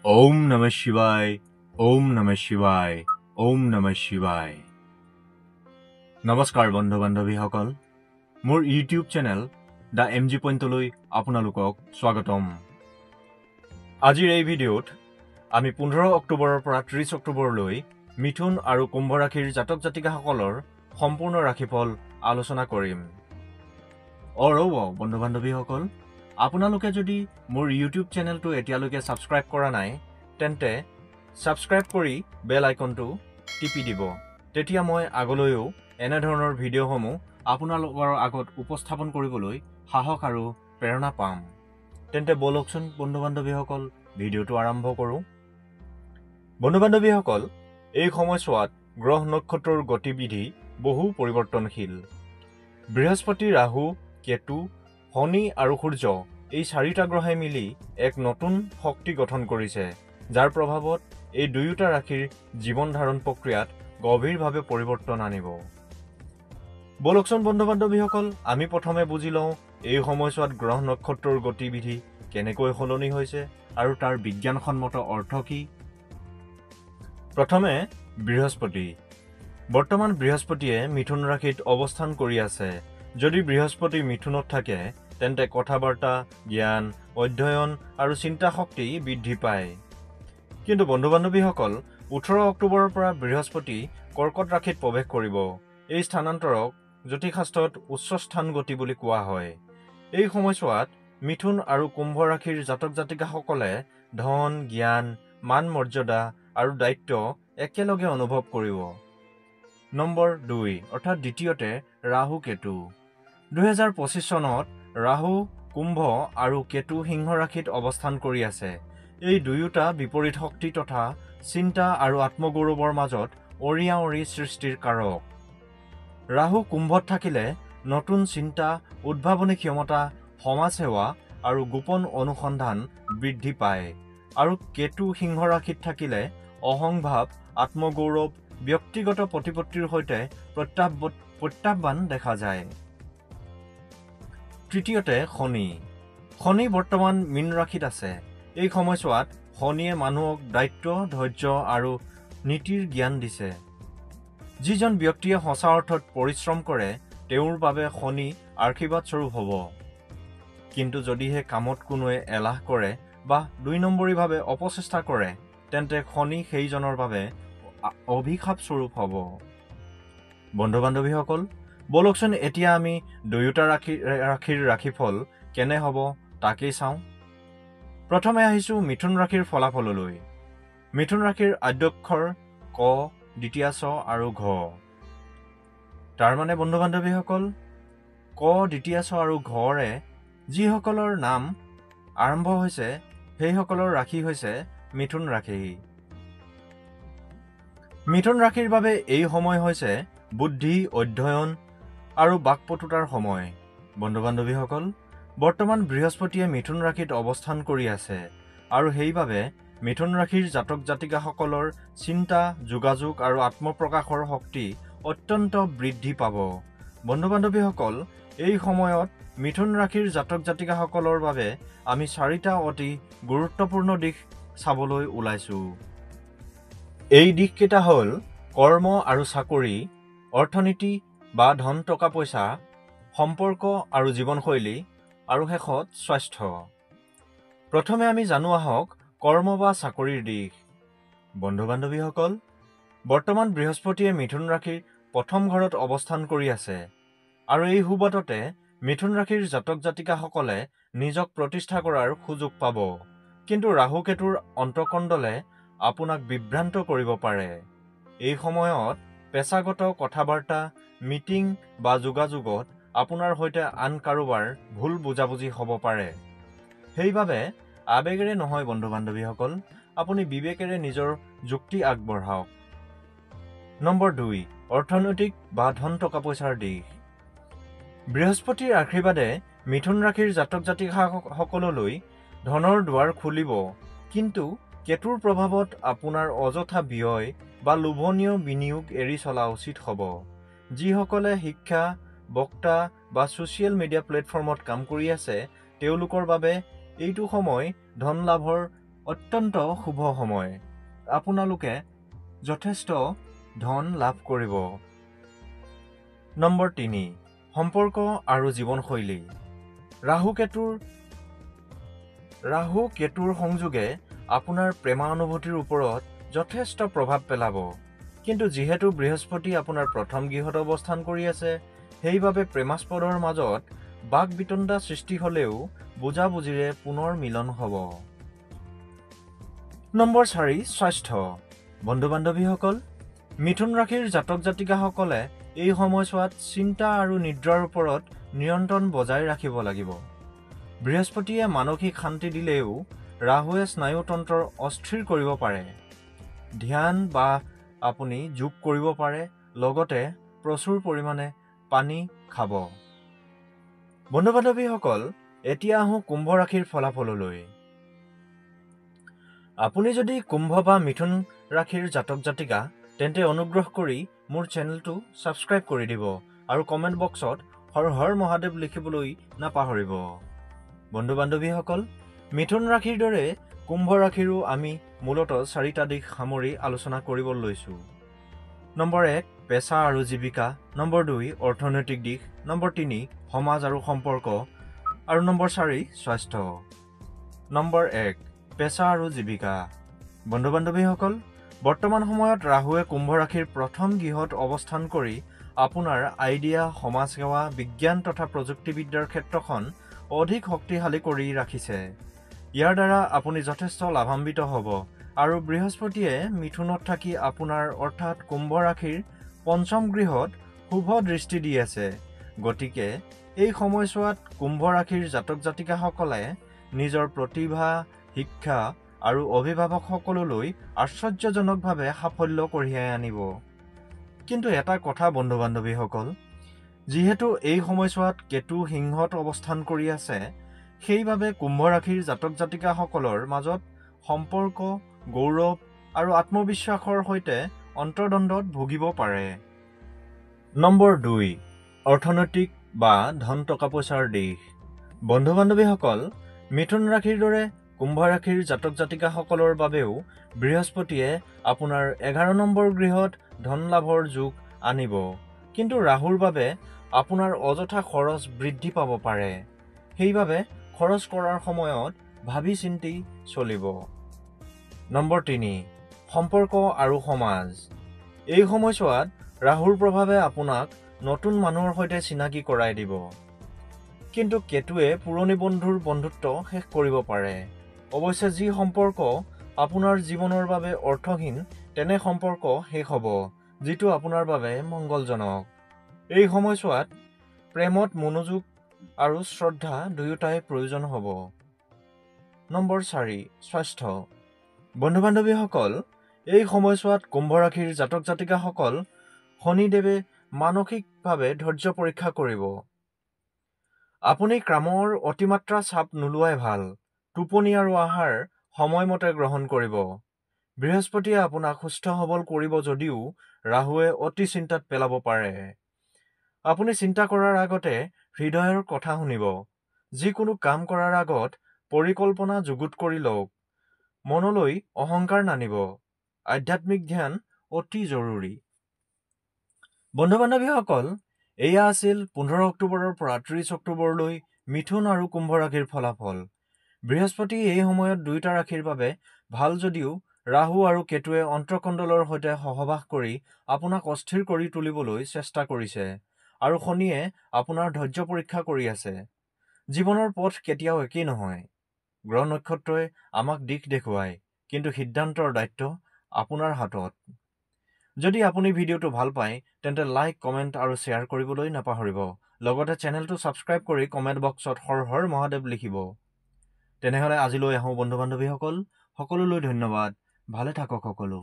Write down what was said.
ওম নমঃ শিৱায় ওম নমঃ শিৱায় ওম নমঃ শিৱায় নমস্কাৰ বন্ধু বান্ধৱীসকল মোৰ ইউটিউব চেনেল দা এমজি পইণ্টলৈ আপোনালোকক স্বাগতম আজিৰ এই ভিডিঅ'ত আমি 15 অক্টোবৰৰ পৰা 30 অক্টোবৰলৈ মিথুন আৰু কুম্ভ ৰাশিৰ জাতক জাতিকাসকলৰ সম্পূৰ্ণ ৰাশিফল আলোচনা কৰিম বন্ধু বান্ধৱীসকল আপোনালোকে যদি মোৰ ইউটিউব চেনেলটো এতিয়ালৈকে সাবস্ক্ৰাইব কৰা নাই তেন্তে সাবস্ক্ৰাইব কৰি বেল আইকনটো টিপি দিব তেতিয়া মই আগলৈও এনে ধৰণৰ ভিডিঅ'সমূহ আপোনালোকৰ আগত উপস্থাপন কৰিবলৈ সাহস আৰু প্ৰেৰণা পাম তেন্তে বলকচোন বন্ধু বান্ধৱীসকল ভিডিঅ'টো আৰম্ভ কৰো বন্ধু বান্ধৱীসকল এই সময়ছোৱাত গ্ৰহ নক্ষত্ৰৰ গতিবিধি বহু পৰিৱৰ্তনশীল বৃহস্পতি ৰাহু কেতু শনি আৰু সূৰ্য এই চাৰিটা গ্ৰহে মিলি এক নতুন শক্তি গঠন কৰিছে যাৰ প্ৰভাৱত এই দুয়োটা ৰাশিৰ জীৱন ধাৰণ প্ৰক্ৰিয়াত গভীৰভাৱে পৰিৱৰ্তন আনিব বলকচোন বন্ধু বান্ধৱীসকল আমি প্ৰথমে বুজি লওঁ এই সময়ছোৱাত গ্ৰহ নক্ষত্ৰৰ গতিবিধি কেনেকৈ সলনি হৈছে আৰু তাৰ বিজ্ঞানসন্মত অৰ্থ কি প্ৰথমে বৃহস্পতি বৰ্তমান বৃহস্পতিয়ে মিথুন ৰাশিত অৱস্থান কৰি আছে যদি বৃহস্পতি মিথুনত থাকে তেন্তে কথাবাৰ্তা জ্ঞান অধ্যয়ন আৰু চিন্তা শক্তি বৃদ্ধি পায় কিন্তু বন্ধু বান্ধৱীসকল 18 অক্টোবৰৰ পৰা বৃহস্পতি কৰ্কট ৰাশিত প্ৰৱেশ কৰিব এই স্থানান্তৰক জ্যোতিষশাস্ত্ৰত উচ্চ স্থান গতি বুলি কোৱা হয় এই সময়ছোৱাত মিথুন আৰু কুম্ভ ৰাশিৰ জাতক জাতিকাসকলে ধন জ্ঞান মান মৰ্যাদা আৰু দায়িত্ব একেলগে অনুভৱ কৰিব নম্বৰ 2 অৰ্থাৎ দ্বিতীয়তে ৰাহু কেতু 2025 চনত ৰাহু কুম্ভ আৰু কেতু সিংহ ৰাশিত অৱস্থান কৰি আছে এই দুয়োটা বিপৰীত শক্তি তথা চিন্তা আৰু আত্মগৌৰৱৰ মাজত অৰিয়াঅৰি সৃষ্টিৰ কাৰক ৰাহু কুম্ভত থাকিলে নতুন চিন্তা উদ্ভাৱনী ক্ষমতা সমাজ সেৱা আৰু গোপন অনুসন্ধান বৃদ্ধি পায় আৰু কেতু সিংহ ৰাশিত থাকিলে অহংভাৱ আত্মগৌৰৱ ব্যক্তিগত প্ৰতিপত্তিৰ সৈতে প্ৰত্যাহ্বান দেখা যায় তৃতীয়তে শনি বৰ্তমান মীন ৰাশিত আছে এই সময়ছোৱাত শনিয়ে মানুহক দায়িত্ব ধৈৰ্য আৰু নীতিৰ জ্ঞান দিছে যিজন ব্যক্তিয়ে সঁচা অৰ্থত পৰিশ্ৰম কৰে তেওঁৰ বাবে শনি আশীৰ্বাদ স্বৰূপ হ'ব কিন্তু যদিহে কামত কোনোৱে এলাহ কৰে বা দুই নম্বৰীভাৱে অপচেষ্টা কৰে তেন্তে শনি সেইজনৰ বাবে অভিশাপ স্বৰূপ হ'ব বন্ধু বান্ধৱীসকল বলকচোন এতিয়া আমি দুয়োটা ৰাশিৰ ৰাশিফল কেনে হ'ব তাকেই চাওঁ প্ৰথমে আহিছো মিথুন ৰাশিৰ ফলাফললৈ মিথুন ৰাশিৰ আদ্যক্ষৰ ক দ্বিতীয় ছ আৰু ঘ তাৰ মানে বন্ধু বান্ধৱীসকল ক দ্বিতীয় ছ আৰু ঘৰে যিসকলৰ নাম আৰম্ভ হৈছে সেইসকলৰ ৰাশি হৈছে মিথুন ৰাশি মিথুন ৰাশিৰ বাবে এই সময় হৈছে বুদ্ধি অধ্যয়ন আৰু বাকপটুতাৰ সময় বন্ধু বান্ধৱীসকল বৰ্তমান বৃহস্পতিয়ে মিথুন ৰাশিত অৱস্থান কৰি আছে আৰু সেইবাবে মিথুন ৰাশিৰ জাতক জাতিকাসকলৰ চিন্তা যোগাযোগ আৰু আত্মপ্ৰকাশৰ শক্তি অত্যন্ত বৃদ্ধি পাব বন্ধু বান্ধৱীসকল এই সময়ত মিথুন ৰাশিৰ জাতক জাতিকাসকলৰ বাবে আমি চাৰিটা অতি গুৰুত্বপূৰ্ণ দিশ চাবলৈ ওলাইছো এই দিশকেইটা হ'ল কৰ্ম আৰু চাকৰি অৰ্থনীতি বা ধন টকা পইচা সম্পৰ্ক আৰু জীৱনশৈলী আৰু শেষত স্বাস্থ্য প্ৰথমে আমি জানো আহক কৰ্ম বা চাকৰিৰ দিশ বন্ধু বান্ধৱীসকল বৰ্তমান বৃহস্পতিয়ে মিথুন ৰাশিৰ প্ৰথম ঘৰত অৱস্থান কৰি আছে আৰু এই সুবাদতে মিথুন ৰাশিৰ জাতক জাতিকাসকলে নিজক প্ৰতিষ্ঠা কৰাৰ সুযোগ পাব কিন্তু ৰাহু কেতুৰ অন্তকণ্ডলে আপোনাক বিভ্ৰান্ত কৰিব পাৰে এই সময়ত পেছাগত কথাবাৰ্তা মিটিং বা যোগাযোগত আপোনাৰ সৈতে আন কাৰোবাৰ ভুল বুজাবুজি হ'ব পাৰে সেইবাবে আবেগেৰে নহয় বন্ধু বান্ধৱীসকল আপুনি বিবেকেৰে নিজৰ যুক্তি আগবঢ়াওক নম্বৰ 2 অৰ্থনৈতিক বা ধন টকা পইচাৰ দিশ বৃহস্পতিৰ আশীৰ্বাদে মিথুন ৰাশিৰ জাতক জাতিকাসকললৈ ধনৰ দুৱাৰ খুলিব কিন্তু কেতুৰ প্ৰভাৱত আপোনাৰ অযথা ব্যয় বা লোভনীয় বিনিয়োগ এৰি চলা উচিত হ'ব যিসকলে শিক্ষা বক্তা বা ছ'চিয়েল মিডিয়া প্লেটফৰ্মত কাম কৰি আছে তেওঁলোকৰ বাবে এইটো সময় ধন লাভৰ অত্যন্ত শুভ সময়। আপোনালোকে যথেষ্ট ধন লাভ কৰিব। নম্বৰ 3, সম্পৰ্ক আৰু জীৱনশৈলী। ৰাহু কেতুৰ সংযোগে আপোনাৰ প্ৰেমানুভূতিৰ ওপৰত যথেষ্ট প্ৰভাৱ পেলাব। কিন্তু যিহেতু বৃহস্পতি আপোনাৰ প্ৰথম গৃহত অৱস্থান কৰি আছে, সেইবাবে প্ৰেমাস্পদৰ মাজত বাক বিতণ্ডা সৃষ্টি হ'লেও বুজাবুজিৰে পুনৰ মিলন হ'ব। নম্বৰ 4, স্বাস্থ্য। বন্ধু-বান্ধৱীসকল, মিথুন ৰাশিৰ জাতক জাতিকাসকলে এই সময়ছোৱাত চিন্তা আৰু নিদ্ৰাৰ ওপৰত নিয়ন্ত্ৰণ বজাই ৰাখিব লাগিব। বৃহস্পতিয়ে মানসিক শান্তি দিলেও ৰাহুৱে স্নায়ুতন্ত্ৰৰ অস্থিৰ কৰিব পাৰে। ধ্যান বা আপুনি যোগ কৰিব পাৰে, লগতে প্ৰচুৰ পৰিমাণে পানী খাব। বন্ধু-বান্ধৱীসকল, এতিয়া আহোঁ কুম্ভ ৰাশিৰ ফলাফললৈ। আপুনি যদি কুম্ভ বা মিথুন ৰাশিৰ জাতক জাতিকা, তেন্তে অনুগ্ৰহ কৰি মোৰ চেনেলটো ছাবস্ক্ৰাইব কৰি দিব আৰু কমেণ্ট বক্সত হৰ হৰ মহাদেৱ লিখিবলৈ নাপাহৰিব। বন্ধু-বান্ধৱীসকল, মিথুন ৰাশিৰ দৰে কুম্ভ ৰাশিৰো আমি মূলতঃ 4টা দিশ সামৰি আলোচনা কৰিব লৈছোঁ। নম্বৰ 1, পেছা আৰু জীৱিকা। নম্বৰ 2, অৰ্থনৈতিক দিশ। নম্বৰ 3, সমাজ আৰু সম্পৰ্ক। আৰু নম্বৰ 4, স্বাস্থ্য। নম্বৰ 1, পেছা আৰু জীৱিকা। বন্ধু-বান্ধৱীসকল, বৰ্তমান সময়ত ৰাহুৱে কুম্ভ ৰাশিৰ প্ৰথম গৃহত অৱস্থান কৰি আপোনাৰ আইডিয়া, সমাজসেৱা, বিজ্ঞান তথা প্ৰযুক্তিবিদ্যাৰ ক্ষেত্ৰখন অধিক শক্তিশালী কৰি ৰাখিছে। ইয়াৰ দ্বাৰা আপুনি যথেষ্ট লাভান্বিত হ'ব আৰু বৃহস্পতিয়ে মিথুনত থাকি আপোনাৰ অৰ্থাৎ কুম্ভ ৰাশিৰ পঞ্চম গৃহত শুভ দৃষ্টি দি আছে। গতিকে এই সময়ছোৱাত কুম্ভ ৰাশিৰ জাতক জাতিকাসকলে নিজৰ প্ৰতিভা, শিক্ষা আৰু অভিভাৱকসকললৈ আশ্চৰ্যজনকভাৱে সাফল্য কঢ়িয়াই আনিব। কিন্তু এটা কথা বন্ধু-বান্ধৱীসকল, যিহেতু এই সময়ছোৱাত কেতু সিংহত অৱস্থান কৰি আছে, সেইবাবে কুম্ভ ৰাশিৰ জাতক জাতিকাসকলৰ মাজত সম্পৰ্ক, গৌৰৱ আৰু আত্মবিশ্বাসৰ সৈতে অন্তৰ্দ্বন্দ্বত ভুগিব পাৰে। নম্বৰ 2, অৰ্থনৈতিক বা ধন টকা পইচাৰ দিশ। বন্ধু-বান্ধৱীসকল, মিথুন ৰাশিৰ দৰে কুম্ভ ৰাশিৰ জাতক জাতিকাসকলৰ বাবেও বৃহস্পতিয়ে আপোনাৰ 11 নম্বৰ গৃহত ধন লাভৰ যোগ আনিব। কিন্তু ৰাহুৰ বাবে আপোনাৰ অযথা খৰচ বৃদ্ধি পাব পাৰে। সেইবাবে খৰচ কৰাৰ সময়ত ভাবি চিন্তি চলিব। নম্বৰ 3, সম্পৰ্ক আৰু সমাজ। এই সময়ছোৱাত ৰাহুৰ প্ৰভাৱে আপোনাক নতুন মানুহৰ সৈতে চিনাকি কৰাই দিব। কিন্তু কেতুৱে পুৰণি বন্ধুৰ বন্ধুত্ব শেষ কৰিব পাৰে। অৱশ্যে যি সম্পৰ্ক আপোনাৰ জীৱনৰ বাবে অৰ্থহীন, তেনে সম্পৰ্ক শেষ হ'ব, যিটো আপোনাৰ বাবে মংগলজনক। এই সময়ছোৱাত প্ৰেমত মনোযোগ আৰু শ্ৰদ্ধা দুয়োটাই প্ৰয়োজন হ'ব। নম্বৰ 4, স্বাস্থ্য। বন্ধু-বান্ধৱীসকল, এই সময়ছোৱাত কুম্ভ ৰাশিৰ জাতক জাতিকাসকল শনিদেৱে মানসিকভাৱে ধৈৰ্য পৰীক্ষা কৰিব। আপুনি কামৰ অতিমাত্ৰা চাপ নোলোৱাই ভাল। টোপনি আৰু আহাৰ সময়মতে গ্ৰহণ কৰিব। বৃহস্পতিয়ে আপোনাক সুস্থ সবল কৰিব যদিও ৰাহুৱে অতি চিন্তাত পেলাব পাৰে। আপুনি চিন্তা কৰাৰ আগতে হৃদয়ৰ কথা শুনিব। যিকোনো কাম কৰাৰ আগত পৰিকল্পনা যুগুত কৰি লওক। মনলৈ অহংকাৰ নানিব। আধ্যাত্মিক ধ্যান অতি জৰুৰী। বন্ধু-বান্ধৱীসকল, এয়া আছিল 15 অক্টোবৰৰ পৰা 30 অক্টোবৰলৈ মিথুন আৰু কুম্ভ ৰাশিৰ ফলাফল। বৃহস্পতি এই সময়ত দুয়োটা ৰাশিৰ বাবে ভাল যদিও ৰাহু আৰু কেতুৱে অন্তৰ্কণ্ডলৰ সৈতে সহবাস কৰি আপোনাক অস্থিৰ কৰি তুলিবলৈ চেষ্টা কৰিছে আৰু শনিয়ে আপোনাৰ ধৈৰ্য পৰীক্ষা কৰি আছে। জীৱনৰ পথ কেতিয়াও একেই নহয়। গ্ৰহ নক্ষত্ৰই আমাক দিশ দেখুৱায়, কিন্তু সিদ্ধান্তৰ দায়িত্ব আপোনাৰ হাতত। যদি আপুনি ভিডিঅ'টো ভাল পায়, তেন্তে লাইক, কমেণ্ট আৰু শ্বেয়াৰ কৰিবলৈ নাপাহৰিব। লগতে চেনেলটো ছাবস্ক্ৰাইব কৰি কমেণ্ট বক্সত হৰ হৰ মহাদেৱ লিখিব। তেনেহ'লে আজিলৈ আহোঁ বন্ধু-বান্ধৱীসকল। সকলোলৈ ধন্যবাদ। ভালে থাকক সকলো।